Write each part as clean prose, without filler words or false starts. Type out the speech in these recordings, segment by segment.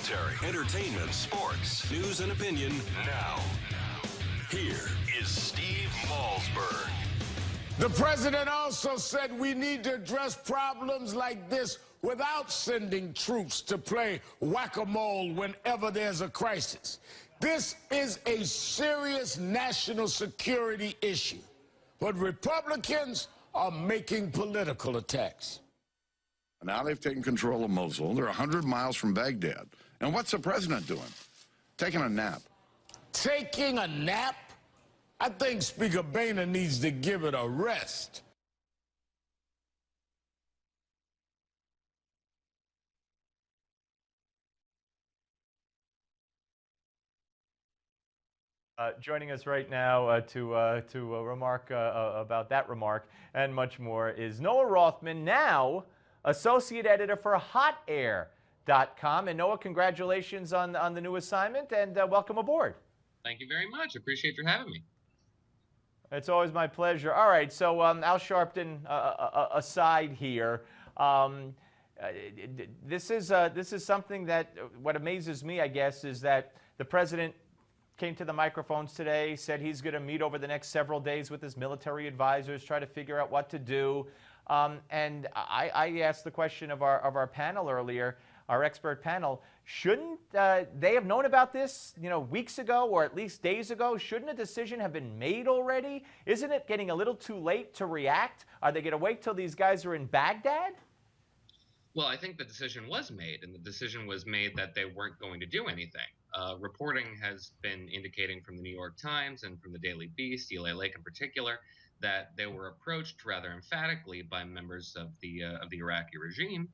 commentary, entertainment, sports, news, and opinion now. Here is Steve Malzberg. The president also said we need to address problems like this without sending troops to play whack-a-mole whenever there's a crisis. This is a serious national security issue, but Republicans are making political attacks. Now they've taken control of Mosul. They're 100 miles from Baghdad. And what's the president doing? Taking a nap. Taking a nap? I think Speaker Boehner needs to give it a rest. Joining us right now to remark about that remark and much more is Noah Rothman, now associate editor for HotAir.com. And Noah, congratulations on the new assignment and welcome aboard. Thank you very much. Appreciate you having me. It's always my pleasure. All right, so Al Sharpton aside here. This is something that what amazes me, I guess, is that the president came to the microphones today, said he's going to meet over the next several days with his military advisors, try to figure out what to do. And I asked the question of our panel earlier, our expert panel, shouldn't they have known about this, weeks ago or at least days ago? Shouldn't a decision have been made already? Isn't it getting a little too late to react? Are they going to wait till these guys are in Baghdad? Well, I think the decision was made, and the decision was made that they weren't going to do anything. Reporting has been indicating from the New York Times and from the Daily Beast, Eli Lake in particular, that they were approached rather emphatically by members of the Iraqi regime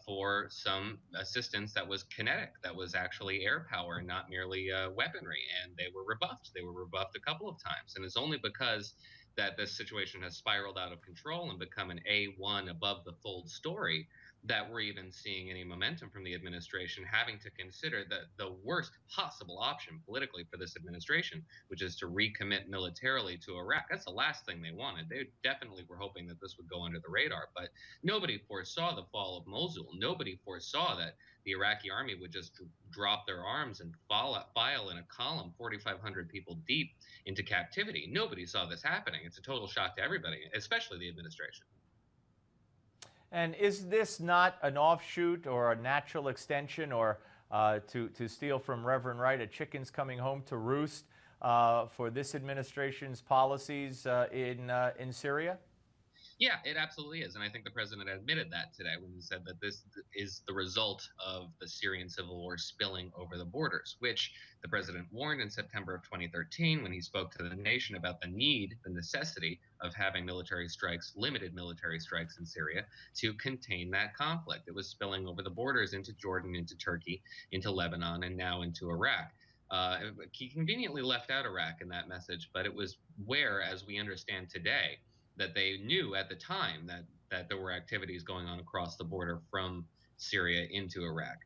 for some assistance that was kinetic, that was actually air power, not merely weaponry, and they were rebuffed. They were rebuffed a couple of times, and it's only because that this situation has spiraled out of control and become an A1 above the fold story that we're even seeing any momentum from the administration having to consider the worst possible option politically for this administration, which is to recommit militarily to Iraq. That's the last thing they wanted. They definitely were hoping that this would go under the radar, but nobody foresaw the fall of Mosul. Nobody foresaw that the Iraqi army would just drop their arms and file in a column 4,500 people deep into captivity. Nobody saw this happening. It's a total shock to everybody, especially the administration. And is this not an offshoot or a natural extension, or to steal from Reverend Wright, a chicken's coming home to roost for this administration's policies in Syria? Yeah, it absolutely is. And I think the president admitted that today when he said that this is the result of the Syrian civil war spilling over the borders, which the president warned in September of 2013 when he spoke to the nation about the necessity of having military strikes, limited military strikes in Syria to contain that conflict. It was spilling over the borders into Jordan, into Turkey, into Lebanon, and now into Iraq. He conveniently left out Iraq in that message, but it was where, as we understand today, that they knew at the time that there were activities going on across the border from Syria into Iraq.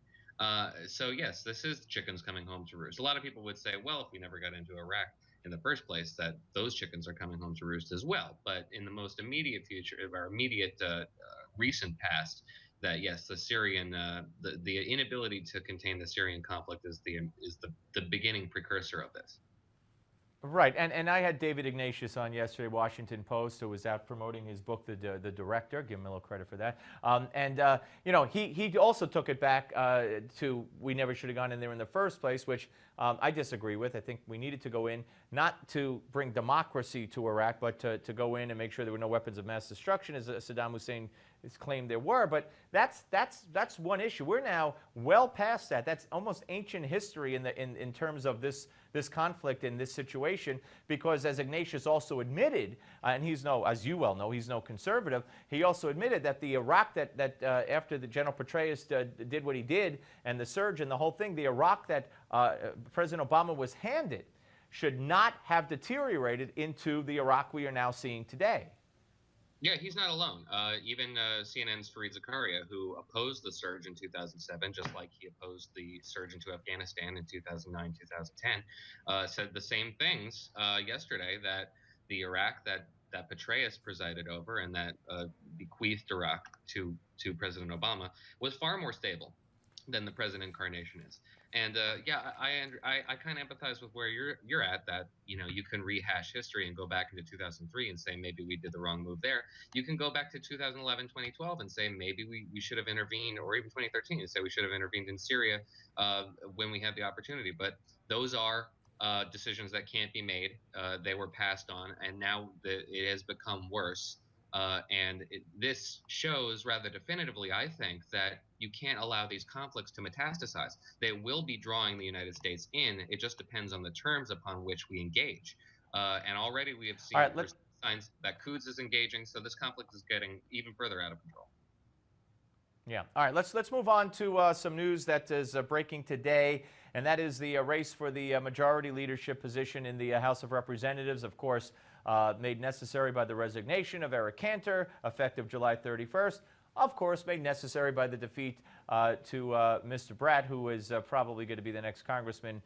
So yes, this is chickens coming home to roost. A lot of people would say, well, if we never got into Iraq in the first place, that those chickens are coming home to roost as well. But in the most immediate future, or immediate recent past, that yes, the Syrian, the inability to contain the Syrian conflict is the beginning precursor of this. Right, and I had David Ignatius on yesterday, Washington Post, who was out promoting his book, The Director. Give him a little credit for that. He also took it back to we never should have gone in there in the first place, which I disagree with. I think we needed to go in not to bring democracy to Iraq, but to go in and make sure there were no weapons of mass destruction, as Saddam Hussein has claimed there were. But that's one issue. We're now well past that. That's almost ancient history in terms of this conflict in this situation, because as Ignatius also admitted, and as you well know, he's no conservative, he also admitted that the Iraq that after the General Petraeus did what he did, and the surge and the whole thing, the Iraq that President Obama was handed should not have deteriorated into the Iraq we are now seeing today. Yeah, he's not alone. Even CNN's Fareed Zakaria, who opposed the surge in 2007, just like he opposed the surge into Afghanistan in 2009, 2010, said the same things yesterday, that the Iraq that Petraeus presided over and that bequeathed Iraq to President Obama was far more stable, than the present incarnation is. And yeah, I kind of empathize with where you're at. That you can rehash history and go back into 2003 and say maybe we did the wrong move there. You can go back to 2011, 2012 and say maybe we should have intervened, or even 2013 and say we should have intervened in Syria when we had the opportunity. But those are decisions that can't be made. They were passed on, and now it has become worse. This shows rather definitively, I think, that you can't allow these conflicts to metastasize. They will be drawing the United States in. It just depends on the terms upon which we engage. And already we have All seen right, let's signs that Quds is engaging, so this conflict is getting even further out of control. Yeah. All right. Let's move on to some news that is breaking today, and that is the race for the majority leadership position in the House of Representatives. Of course, made necessary by the resignation of Eric Cantor, effective July 31st. Of course, made necessary by the defeat to Mr. Bratt, who is probably going to be the next congressman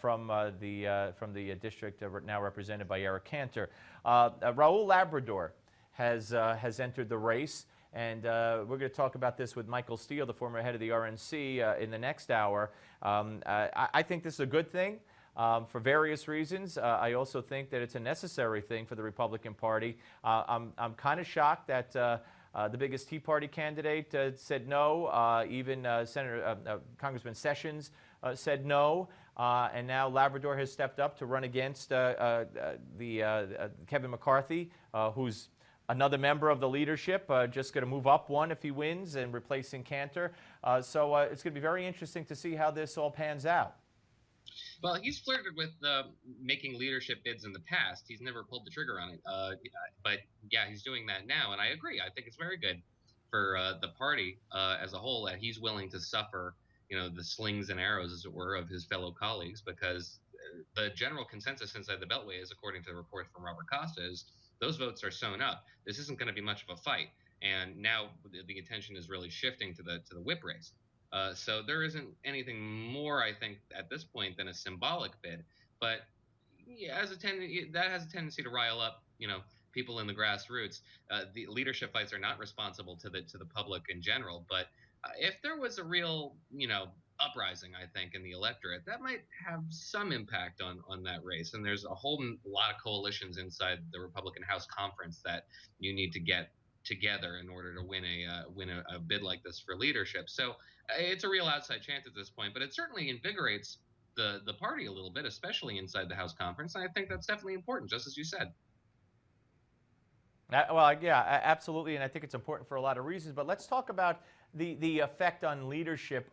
from the district now represented by Eric Cantor. Raul Labrador has entered the race. And we're going to talk about this with Michael Steele, the former head of the RNC, in the next hour. I think this is a good thing for various reasons. I also think that it's a necessary thing for the Republican Party. I'm kind of shocked that the biggest Tea Party candidate said no. Even Congressman Sessions said no. And now Labrador has stepped up to run against Kevin McCarthy, who's another member of the leadership, just going to move up one if he wins and replacing Cantor. So it's going to be very interesting to see how this all pans out. Well, he's flirted with making leadership bids in the past. He's never pulled the trigger on it. But yeah, he's doing that now. And I agree. I think it's very good for the party as a whole that he's willing to suffer, the slings and arrows, as it were, of his fellow colleagues, because the general consensus inside the Beltway is, according to the report from Robert Costa, is those votes are sewn up. This isn't going to be much of a fight, and now the attention is really shifting to the whip race. So there isn't anything more, I think, at this point than a symbolic bid. But yeah, that has a tendency to rile up, people in the grassroots. The leadership fights are not responsible to the public in general, but if there was a real, uprising, I think, in the electorate, that might have some impact on that race. And there's a whole lot of coalitions inside the Republican House Conference that you need to get together in order to win a bid like this for leadership. So it's a real outside chance at this point, but it certainly invigorates the party a little bit, especially inside the House Conference. And I think that's definitely important, just as you said. Well, yeah, absolutely, and I think it's important for a lot of reasons. But let's talk about the effect on leadership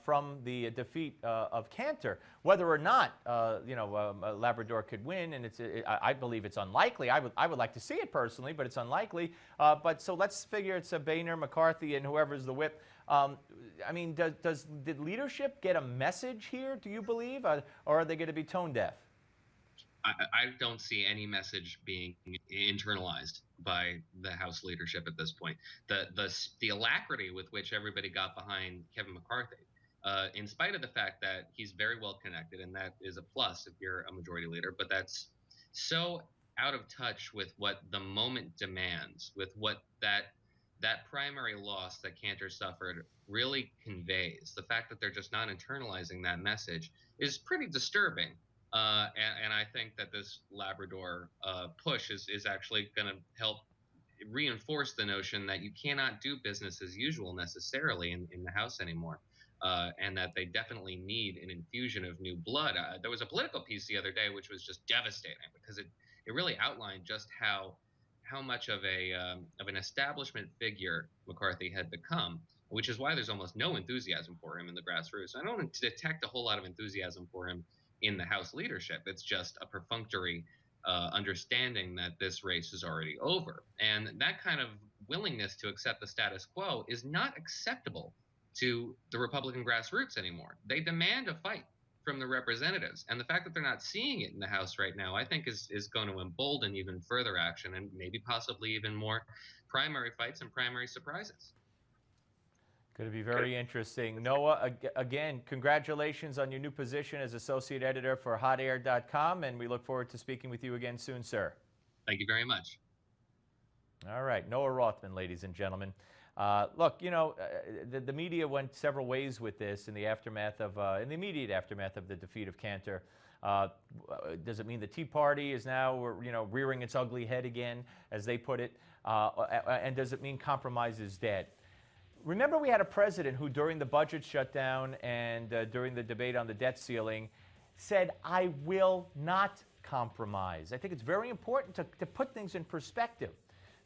from the defeat of Cantor. Whether or not Labrador could win, and I believe it's unlikely. I would like to see it personally, but it's unlikely. But so let's figure it's Boehner, McCarthy, and whoever's the whip. I mean, did leadership get a message here? Do you believe, or are they going to be tone deaf? I don't see any message being internalized by the House leadership at this point. The alacrity with which everybody got behind Kevin McCarthy, in spite of the fact that he's very well connected, and that is a plus if you're a majority leader, but that's so out of touch with what the moment demands, with what that primary loss that Cantor suffered really conveys. The fact that they're just not internalizing that message is pretty disturbing. And I think that this Labrador push is actually going to help reinforce the notion that you cannot do business as usual necessarily in the House anymore, and that they definitely need an infusion of new blood. There was a political piece the other day which was just devastating because it really outlined just how much of an establishment figure McCarthy had become, which is why there's almost no enthusiasm for him in the grassroots. I don't detect a whole lot of enthusiasm for him in the House leadership. It's just a perfunctory understanding that this race is already over. And that kind of willingness to accept the status quo is not acceptable to the Republican grassroots anymore. They demand a fight from the representatives. And the fact that they're not seeing it in the House right now, I think is going to embolden even further action and maybe possibly even more primary fights and primary surprises. Going to be very interesting. Noah, again, congratulations on your new position as Associate Editor for HotAir.com, and we look forward to speaking with you again soon, sir. Thank you very much. All right, Noah Rothman, ladies and gentlemen. Look, the media went several ways with this in the aftermath of, in the immediate aftermath of the defeat of Cantor. Does it mean the Tea Party is now, rearing its ugly head again, as they put it? And does it mean compromise is dead? Remember, we had a president who, during the budget shutdown and during the debate on the debt ceiling, said, "I will not compromise." I think it's very important to put things in perspective.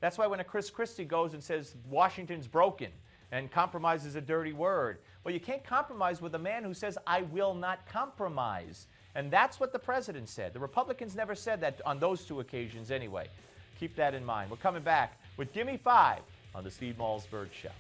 That's why when a Chris Christie goes and says Washington's broken and compromise is a dirty word, well, you can't compromise with a man who says, "I will not compromise." And that's what the president said. The Republicans never said that on those two occasions anyway. Keep that in mind. We're coming back with Gimme 5 on the Steve Malzberg Show.